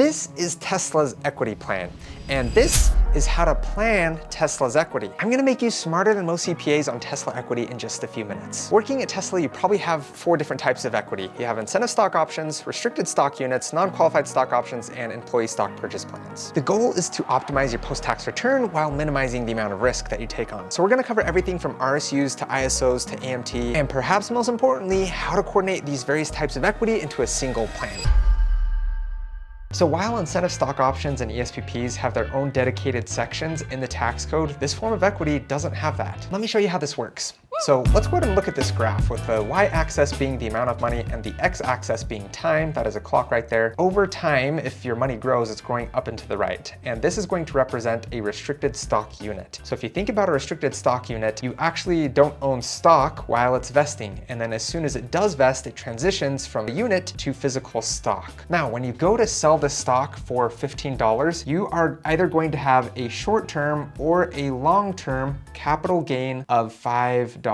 This is Tesla's equity plan, and this is how to plan Tesla's equity. I'm gonna make you smarter than most CPAs on Tesla equity in just a few minutes. Working at Tesla, you probably have 4 different types of equity. You have incentive stock options, restricted stock units, non-qualified stock options, and employee stock purchase plans. The goal is to optimize your post-tax return while minimizing the amount of risk that you take on. So we're gonna cover everything from RSUs to ISOs to AMT, and perhaps most importantly, how to coordinate these various types of equity into a single plan. So while incentive stock options and ESPPs have their own dedicated sections in the tax code, this form of equity doesn't have that. Let me show you how this works. So let's go ahead and look at this graph with the y-axis being the amount of money and the x-axis being time. That is a clock right there. Over time, if your money grows, it's growing up and to the right. And this is going to represent a restricted stock unit. So if you think about a restricted stock unit, you actually don't own stock while it's vesting. And then as soon as it does vest, it transitions from a unit to physical stock. Now, when you go to sell this stock for $15, you are either going to have a short-term or a long-term capital gain of $5.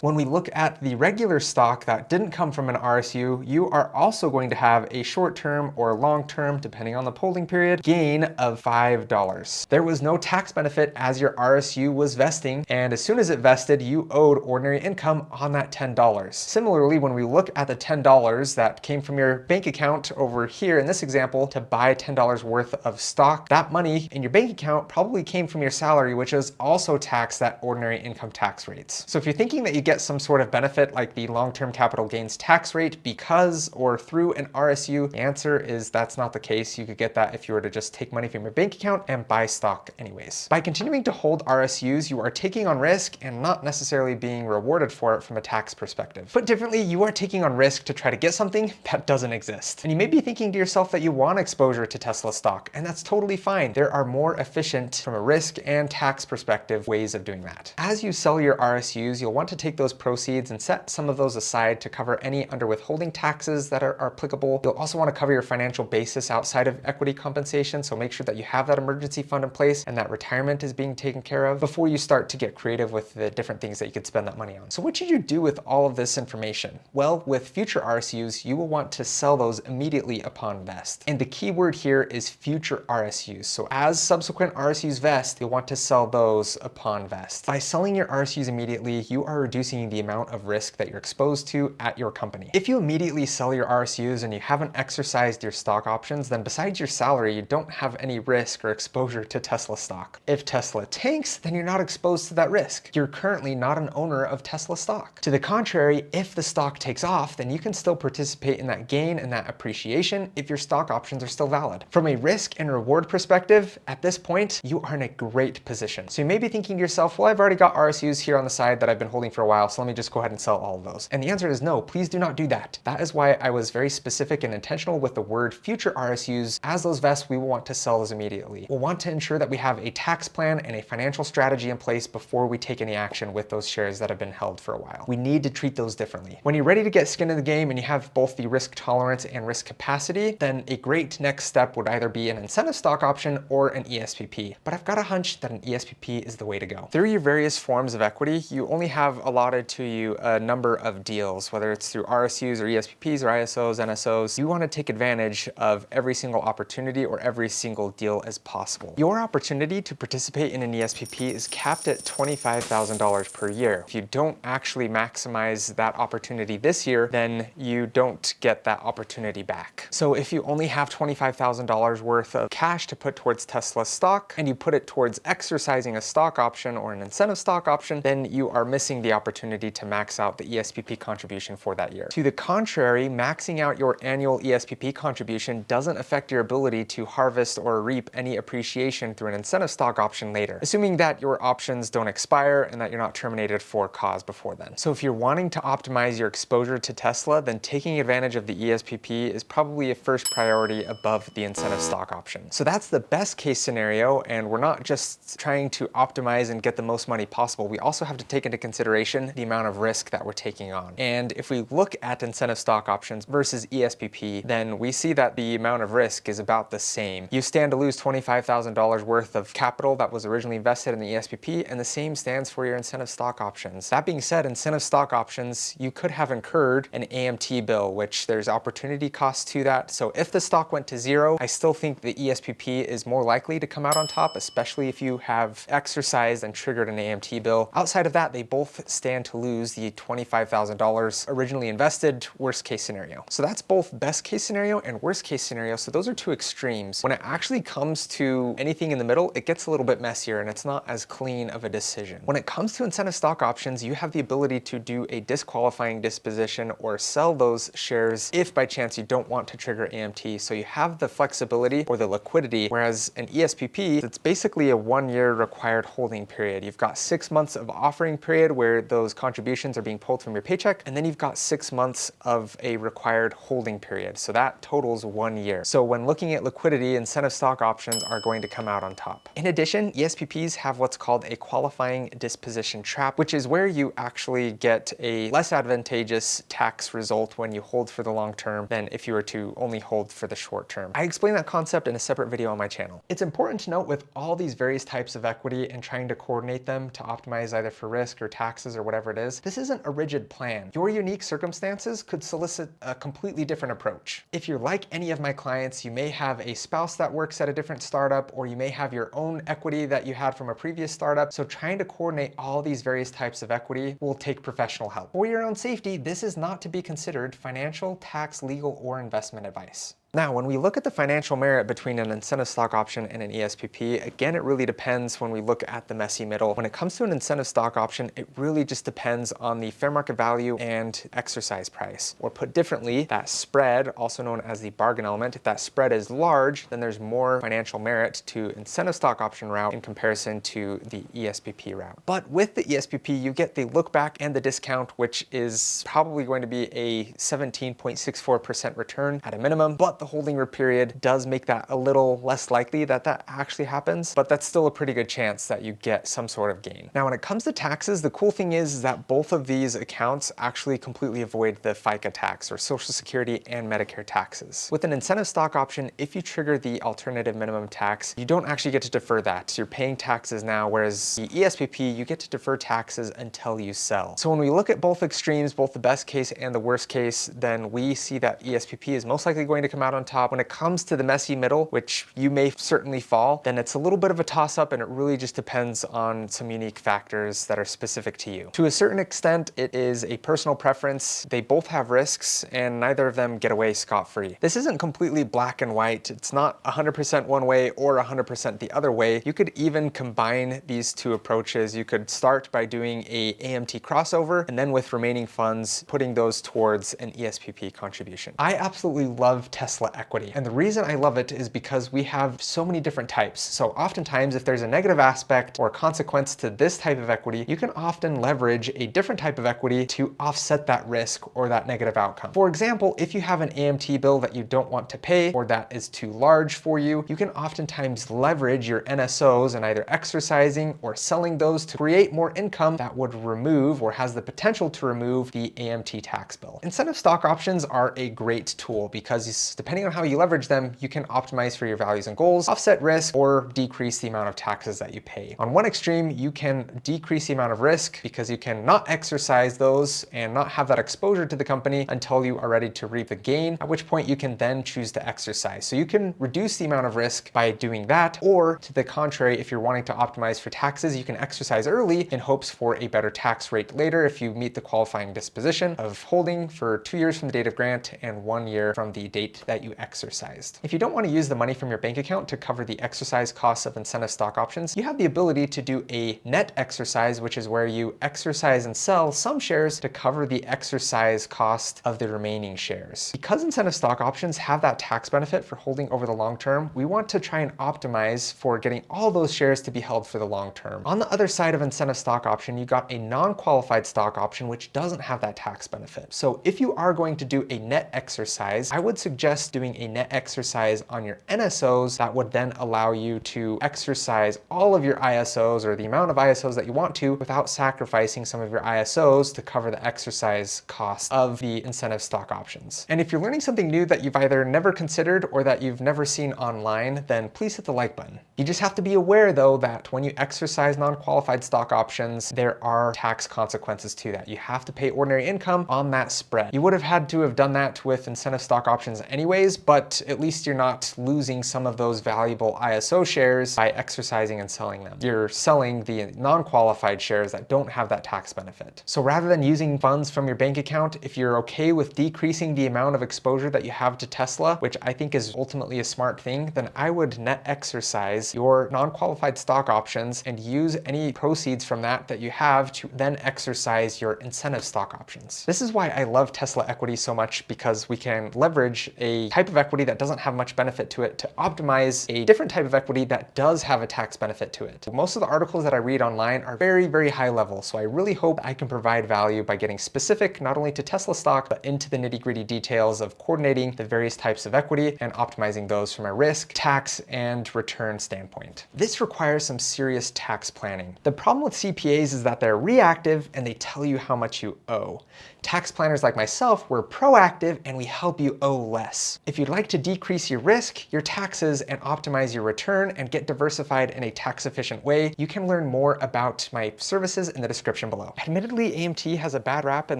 When we look at the regular stock that didn't come from an RSU, you are also going to have a short-term or long-term, depending on the holding period, gain of $5. There was no tax benefit as your RSU was vesting, and as soon as it vested, you owed ordinary income on that $10. Similarly, when we look at the $10 that came from your bank account over here in this example to buy $10 worth of stock, that money in your bank account probably came from your salary, which is also taxed at ordinary income tax rates. So if you're thinking that you get some sort of benefit like the long-term capital gains tax rate because or through an RSU, the answer is that's not the case. You could get that if you were to just take money from your bank account and buy stock anyways. By continuing to hold RSUs, you are taking on risk and not necessarily being rewarded for it from a tax perspective. Put differently, you are taking on risk to try to get something that doesn't exist. And you may be thinking to yourself that you want exposure to Tesla stock, and that's totally fine. There are more efficient from a risk and tax perspective ways of doing that. As you sell your RSUs, you'll want to take those proceeds and set some of those aside to cover any under withholding taxes that are applicable. You'll also want to cover your financial basis outside of equity compensation, so make sure that you have that emergency fund in place and that retirement is being taken care of before you start to get creative with the different things that you could spend that money on. So what should you do with all of this information? Well, with future RSUs, you will want to sell those immediately upon vest. And the key word here is future RSUs. So as subsequent RSUs vest, you'll want to sell those upon vest. By selling your RSUs immediately, you are reducing the amount of risk that you're exposed to at your company. If you immediately sell your RSUs and you haven't exercised your stock options, then besides your salary, you don't have any risk or exposure to Tesla stock. If Tesla tanks, then you're not exposed to that risk. You're currently not an owner of Tesla stock. To the contrary, if the stock takes off, then you can still participate in that gain and that appreciation if your stock options are still valid. From a risk and reward perspective, at this point, you are in a great position. So you may be thinking to yourself, well, I've already got RSUs here on the side that I've been holding for a while, so let me just go ahead and sell all of those. And the answer is no, please do not do that. That is why I was very specific and intentional with the word future RSUs. As those vest, we will want to sell those immediately. We'll want to ensure that we have a tax plan and a financial strategy in place before we take any action with those shares that have been held for a while. We need to treat those differently. When you're ready to get skin in the game and you have both the risk tolerance and risk capacity, then a great next step would either be an incentive stock option or an ESPP. But I've got a hunch that an ESPP is the way to go. Through your various forms of equity, you only have allotted to you a number of deals, whether it's through RSUs or ESPPs or ISOs, NSOs. You want to take advantage of every single opportunity or every single deal as possible. Your opportunity to participate in an ESPP is capped at $25,000 per year. If you don't actually maximize that opportunity this year, then you don't get that opportunity back. So if you only have $25,000 worth of cash to put towards Tesla stock and you put it towards exercising a stock option or an incentive stock option, then you are missing the opportunity to max out the ESPP contribution for that year. To the contrary, maxing out your annual ESPP contribution doesn't affect your ability to harvest or reap any appreciation through an incentive stock option later, assuming that your options don't expire and that you're not terminated for cause before then. So if you're wanting to optimize your exposure to Tesla, then taking advantage of the ESPP is probably a first priority above the incentive stock option. So that's the best case scenario, and we're not just trying to optimize and get the most money possible. We also have to take into consideration the amount of risk that we're taking on. And if we look at incentive stock options versus ESPP, then we see that the amount of risk is about the same. You stand to lose $25,000 worth of capital that was originally invested in the ESPP, and the same stands for your incentive stock options. That being said, incentive stock options, you could have incurred an AMT bill, which there's opportunity costs to that. So if the stock went to zero, I still think the ESPP is more likely to come out on top, especially if you have exercised and triggered an AMT bill. Outside of that, they both stand to lose the $25,000 originally invested, worst case scenario. So that's both best case scenario and worst case scenario. So those are two extremes. When it actually comes to anything in the middle, it gets a little bit messier and it's not as clean of a decision. When it comes to incentive stock options, you have the ability to do a disqualifying disposition or sell those shares if by chance you don't want to trigger AMT. So you have the flexibility or the liquidity, whereas an ESPP, it's basically a 1-year required holding period. You've got 6 months of offering period where those contributions are being pulled from your paycheck, and then you've got 6 months of a required holding period. So that totals 1 year. So when looking at liquidity, incentive stock options are going to come out on top. In addition, ESPPs have what's called a qualifying disposition trap, which is where you actually get a less advantageous tax result when you hold for the long term than if you were to only hold for the short term. I explain that concept in a separate video on my channel. It's important to note with all these various types of equity and trying to coordinate them to optimize either for risk or taxes or whatever it is, this isn't a rigid plan. Your unique circumstances could solicit a completely different approach. If you're like any of my clients, you may have a spouse that works at a different startup, or you may have your own equity that you had from a previous startup. So trying to coordinate all these various types of equity will take professional help. For your own safety, this is not to be considered financial, tax, legal, or investment advice. Now, when we look at the financial merit between an incentive stock option and an ESPP, again, it really depends when we look at the messy middle. When it comes to an incentive stock option, it really just depends on the fair market value and exercise price. Or put differently, that spread, also known as the bargain element, if that spread is large, then there's more financial merit to incentive stock option route in comparison to the ESPP route. But with the ESPP, you get the look back and the discount, which is probably going to be a 17.64% return at a minimum, but the holding period does make that a little less likely that that actually happens, but that's still a pretty good chance that you get some sort of gain. Now, when it comes to taxes, the cool thing is that both of these accounts actually completely avoid the FICA tax or Social Security and Medicare taxes. With an incentive stock option, if you trigger the alternative minimum tax, you don't actually get to defer that. You're paying taxes now, whereas the ESPP, you get to defer taxes until you sell. So when we look at both extremes, both the best case and the worst case, then we see that ESPP is most likely going to come out on top. When it comes to the messy middle, which you may certainly fall, then it's a little bit of a toss-up, and it really just depends on some unique factors that are specific to you. To a certain extent, it is a personal preference. They both have risks, and neither of them get away scot-free. This isn't completely black and white. It's not 100% one way or 100% the other way. You could even combine these two approaches. You could start by doing a AMT crossover, and then with remaining funds, putting those towards an ESPP contribution. I absolutely love Tesla equity. And the reason I love it is because we have so many different types. So oftentimes, if there's a negative aspect or consequence to this type of equity, you can often leverage a different type of equity to offset that risk or that negative outcome. For example, if you have an AMT bill that you don't want to pay or that is too large for you, you can oftentimes leverage your NSOs and either exercising or selling those to create more income that would remove or has the potential to remove the AMT tax bill. Incentive stock options are a great tool because depending on how you leverage them, you can optimize for your values and goals, offset risk, or decrease the amount of taxes that you pay. On one extreme, you can decrease the amount of risk because you can not exercise those and not have that exposure to the company until you are ready to reap the gain, at which point you can then choose to exercise. So you can reduce the amount of risk by doing that, or to the contrary, if you're wanting to optimize for taxes, you can exercise early in hopes for a better tax rate later if you meet the qualifying disposition of holding for 2 years from the date of grant and 1 year from the date that you exercised. If you don't want to use the money from your bank account to cover the exercise costs of incentive stock options, you have the ability to do a net exercise, which is where you exercise and sell some shares to cover the exercise cost of the remaining shares. Because incentive stock options have that tax benefit for holding over the long term, we want to try and optimize for getting all those shares to be held for the long term. On the other side of incentive stock option, you got a non-qualified stock option, which doesn't have that tax benefit. So if you are going to do a net exercise, I would suggest just doing a net exercise on your NSOs that would then allow you to exercise all of your ISOs or the amount of ISOs that you want to without sacrificing some of your ISOs to cover the exercise cost of the incentive stock options. And if you're learning something new that you've either never considered or that you've never seen online, then please hit the like button. You just have to be aware though that when you exercise non-qualified stock options, there are tax consequences to that. You have to pay ordinary income on that spread. You would have had to have done that with incentive stock options anyways, but at least you're not losing some of those valuable ISO shares by exercising and selling them. You're selling the non-qualified shares that don't have that tax benefit. So rather than using funds from your bank account, if you're okay with decreasing the amount of exposure that you have to Tesla, which I think is ultimately a smart thing, then I would net exercise your non-qualified stock options and use any proceeds from that you have to then exercise your incentive stock options. This is why I love Tesla equity so much, because we can leverage a type of equity that doesn't have much benefit to it to optimize a different type of equity that does have a tax benefit to it. Most of the articles that I read online are very, very high level, so I really hope I can provide value by getting specific not only to Tesla stock, but into the nitty-gritty details of coordinating the various types of equity and optimizing those from a risk, tax, and return standpoint. This requires some serious tax planning. The problem with CPAs is that they're reactive and they tell you how much you owe. Tax planners like myself, we're proactive and we help you owe less. If you'd like to decrease your risk, your taxes, and optimize your return and get diversified in a tax-efficient way, you can learn more about my services in the description below. Admittedly, AMT has a bad rap in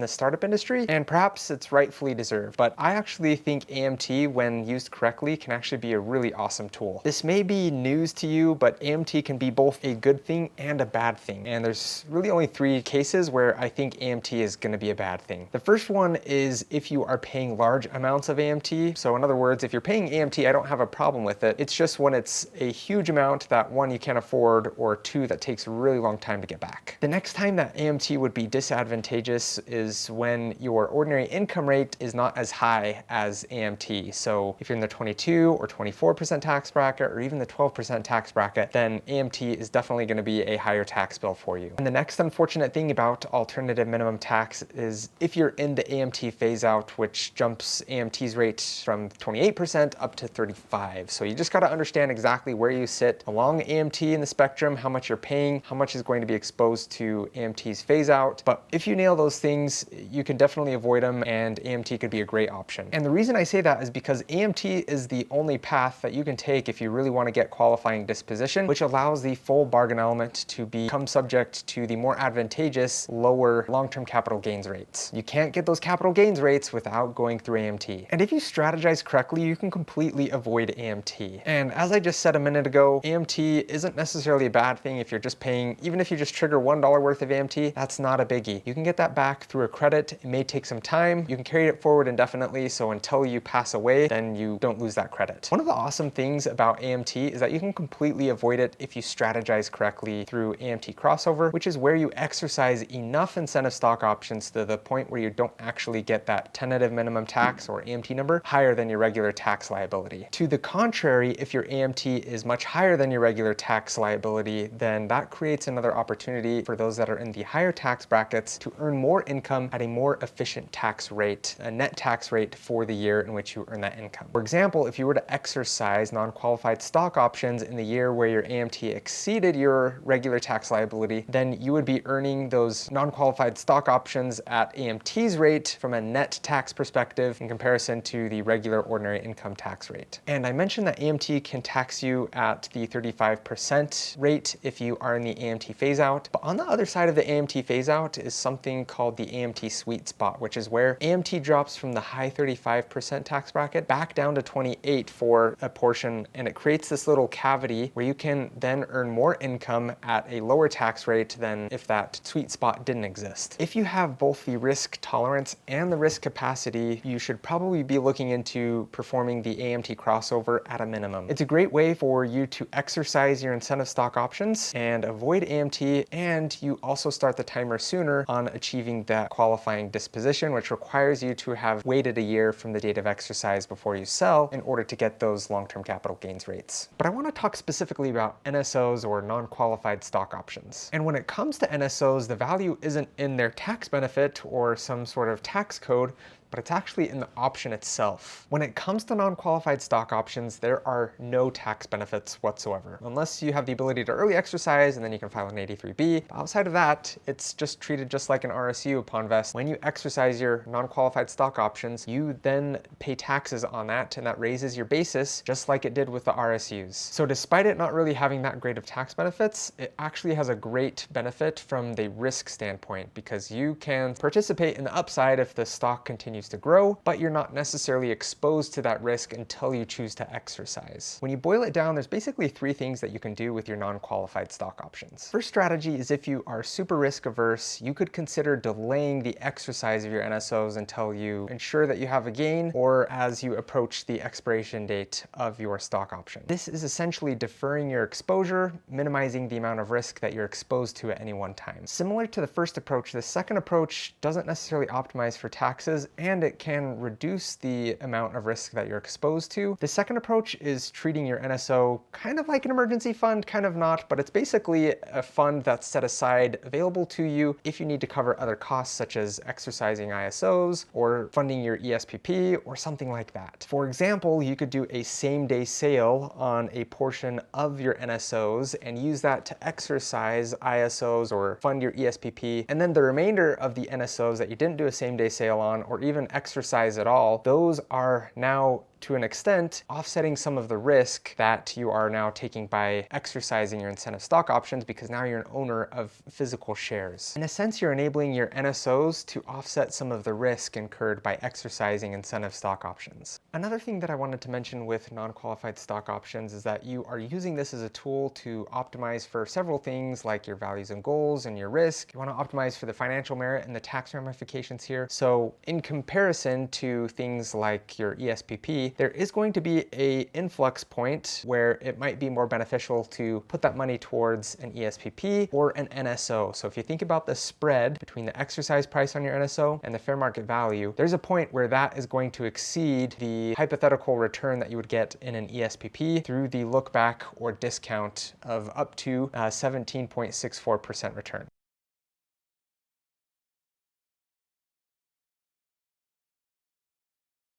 the startup industry, and perhaps it's rightfully deserved, but I actually think AMT, when used correctly, can actually be a really awesome tool. This may be news to you, but AMT can be both a good thing and a bad thing. And there's really only 3 cases where I think AMT is going to be a bad thing. The first one is if you are paying large amounts of AMT. So in other words, if you're paying AMT, I don't have a problem with it. It's just when it's a huge amount that 1, you can't afford, or 2, that takes a really long time to get back. The next time that AMT would be disadvantageous is when your ordinary income rate is not as high as AMT. So if you're in the 22 or 24% tax bracket, or even the 12% tax bracket, then AMT is definitely going to be a higher tax bill for you. And the next unfortunate thing about alternative minimum tax is if you're in the AMT phase out, which jumps AMT's rate from 28% up to 35%. So you just got to understand exactly where you sit along AMT in the spectrum, how much you're paying, how much is going to be exposed to AMT's phase out. But if you nail those things, you can definitely avoid them, and AMT could be a great option. And the reason I say that is because AMT is the only path that you can take if you really want to get qualifying disposition, which allows the full bargain element to become subject to the more advantageous lower long-term capital gains rates. You can't get those capital gains rates without going through AMT. And if you strategize correctly, you can completely avoid AMT. And as I just said a minute ago, AMT isn't necessarily a bad thing if you're just paying, even if you just trigger $1 worth of AMT, that's not a biggie. You can get that back through a credit. It may take some time. You can carry it forward indefinitely, so until you pass away, then you don't lose that credit. One of the awesome things about AMT is that you can completely avoid it if you strategize correctly through AMT crossover, which is where you exercise enough incentive stock options to the point where you don't actually get that tentative minimum tax or AMT number higher than your regular tax liability. To the contrary, if your AMT is much higher than your regular tax liability, then that creates another opportunity for those that are in the higher tax brackets to earn more income at a more efficient tax rate, a net tax rate for the year in which you earn that income. For example, if you were to exercise non-qualified stock options in the year where your AMT exceeded your regular tax liability, then you would be earning those non-qualified stock options at AMT's rate from a net tax perspective in comparison to the regular ordinary income tax rate. And I mentioned that AMT can tax you at the 35% rate if you are in the AMT phase out. But on the other side of the AMT phase out is something called the AMT sweet spot, which is where AMT drops from the high 35% tax bracket back down to 28 for a portion, and it creates this little cavity where you can then earn more income at a lower tax rate than if that sweet spot didn't exist. If you have both the risk tolerance and the risk capacity, you should probably be looking into performing the AMT crossover at a minimum. It's a great way for you to exercise your incentive stock options and avoid AMT, and you also start the timer sooner on achieving that qualifying disposition, which requires you to have waited a year from the date of exercise before you sell in order to get those long-term capital gains rates. But I want to talk specifically about NSOs, or non-qualified stock options. And when it comes to NSOs, the value isn't in their tax benefit or some sort of tax code, but it's actually in the option itself. When it comes to non-qualified stock options, there are no tax benefits whatsoever, unless you have the ability to early exercise and then you can file an 83B. But outside of that, it's just treated just like an RSU upon vest. When you exercise your non-qualified stock options, you then pay taxes on that, and that raises your basis just like it did with the RSUs. So despite it not really having that great of tax benefits, it actually has a great benefit from the risk standpoint, because you can participate in the upside if the stock continues to grow, but you're not necessarily exposed to that risk until you choose to exercise. When you boil it down, there's basically three things that you can do with your non-qualified stock options. First strategy is if you are super risk averse, you could consider delaying the exercise of your NSOs until you ensure that you have a gain, or as you approach the expiration date of your stock option. This is essentially deferring your exposure, minimizing the amount of risk that you're exposed to at any one time. Similar to the first approach, the second approach doesn't necessarily optimize for taxes, and it can reduce the amount of risk that you're exposed to. The second approach is treating your NSO kind of like an emergency fund, kind of not, but it's basically a fund that's set aside available to you if you need to cover other costs such as exercising ISOs or funding your ESPP or something like that. For example, you could do a same-day sale on a portion of your NSOs and use that to exercise ISOs or fund your ESPP, and then the remainder of the NSOs that you didn't do a same-day sale on or even exercise at all, those are now to an extent offsetting some of the risk that you are now taking by exercising your incentive stock options, because now you're an owner of physical shares. In a sense, you're enabling your NSOs to offset some of the risk incurred by exercising incentive stock options. Another thing that I wanted to mention with non-qualified stock options is that you are using this as a tool to optimize for several things like your values and goals and your risk. You want to optimize for the financial merit and the tax ramifications here. So in comparison to things like your ESPP, there is going to be an influx point where it might be more beneficial to put that money towards an ESPP or an NSO. So if you think about the spread between the exercise price on your NSO and the fair market value, there's a point where that is going to exceed the hypothetical return that you would get in an ESPP through the look back or discount of up to 17.64% return.